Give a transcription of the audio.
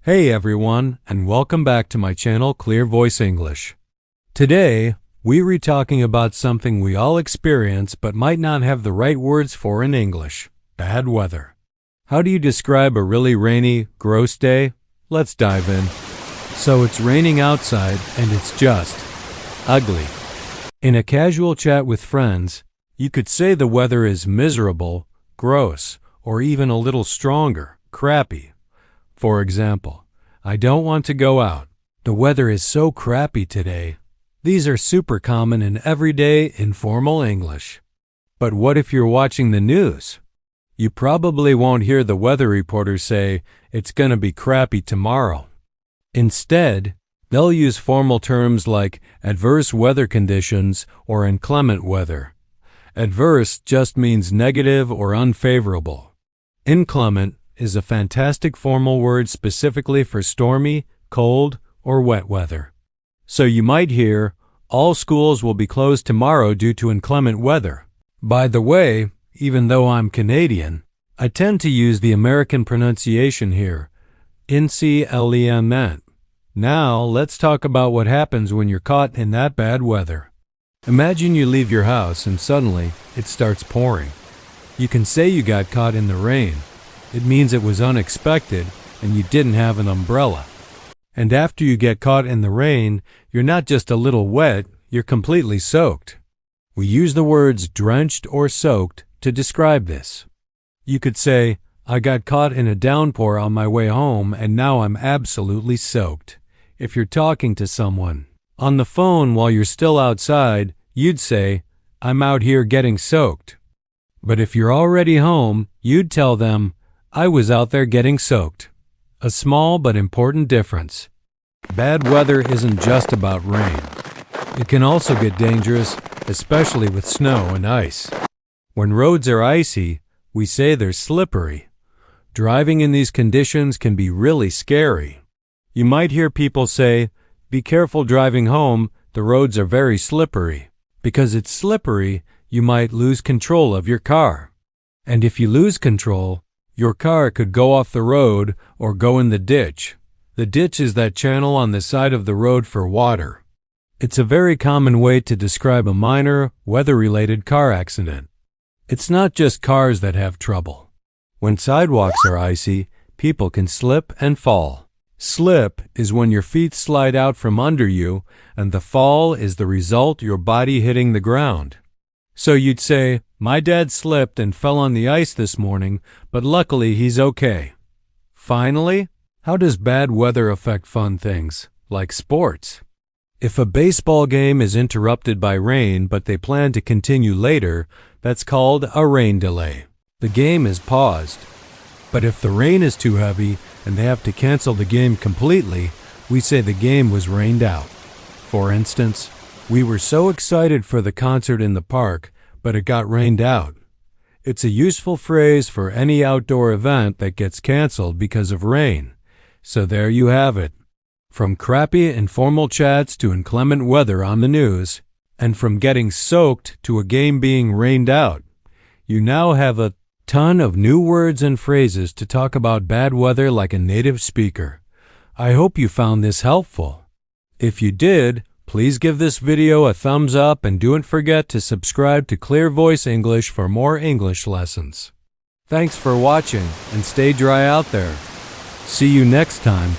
Hey everyone, and welcome back to my channel Clear Voice English. Today, we're talking about something we all experience but might not have the right words for in English: bad weather. How do you describe a really rainy, gross day? Let's dive in. So it's raining outside and it's just ugly. In a casual chat with friends, you could say the weather is miserable, gross, or even a little stronger, crappy. For example, I don't want to go out. The weather is so crappy today. These are super common in everyday informal English. But what if you're watching the news? You probably won't hear the weather reporter say, "It's gonna be crappy tomorrow." Instead, they'll use formal terms like adverse weather conditions or inclement weather. Adverse just means negative or unfavorable. Inclement is a fantastic formal word specifically for stormy, cold, or wet weather. So you might hear, all schools will be closed tomorrow due to inclement weather. By the way, even though I'm Canadian, I tend to use the American pronunciation here, inclement. Now, let's talk about what happens when you're caught in that bad weather. Imagine you leave your house and suddenly it starts pouring. You can say you got caught in the rain. It means it was unexpected and you didn't have an umbrella. And after you get caught in the rain, you're not just a little wet, you're completely soaked. We use the words drenched or soaked to describe this. You could say, I got caught in a downpour on my way home and now I'm absolutely soaked. If you're talking to someone on the phone while you're still outside, you'd say, I'm out here getting soaked. But if you're already home, you'd tell them, I was out there getting soaked. A small but important difference. Bad weather isn't just about rain. It can also get dangerous, especially with snow and ice. When roads are icy, we say they're slippery. Driving in these conditions can be really scary. You might hear people say, be careful driving home, the roads are very slippery. Because it's slippery, you might lose control of your car. And if you lose control, your car could go off the road or go in the ditch. The ditch is that channel on the side of the road for water. It's a very common way to describe a minor, weather-related car accident. It's not just cars that have trouble. When sidewalks are icy, people can slip and fall. Slip is when your feet slide out from under you, and the fall is the result your body hitting the ground. So you'd say, my dad slipped and fell on the ice this morning, but luckily he's okay. Finally, how does bad weather affect fun things, like sports? If a baseball game is interrupted by rain but they plan to continue later, that's called a rain delay. The game is paused. But if the rain is too heavy and they have to cancel the game completely, we say the game was rained out. For instance, we were so excited for the concert in the park, but it got rained out. It's a useful phrase for any outdoor event that gets canceled because of rain. So there you have it. From crappy informal chats to inclement weather on the news, and from getting soaked to a game being rained out, you now have a ton of new words and phrases to talk about bad weather like a native speaker. I hope you found this helpful. If you did, please give this video a thumbs up and don't forget to subscribe to Clear Voice English for more English lessons. Thanks for watching and stay dry out there. See you next time.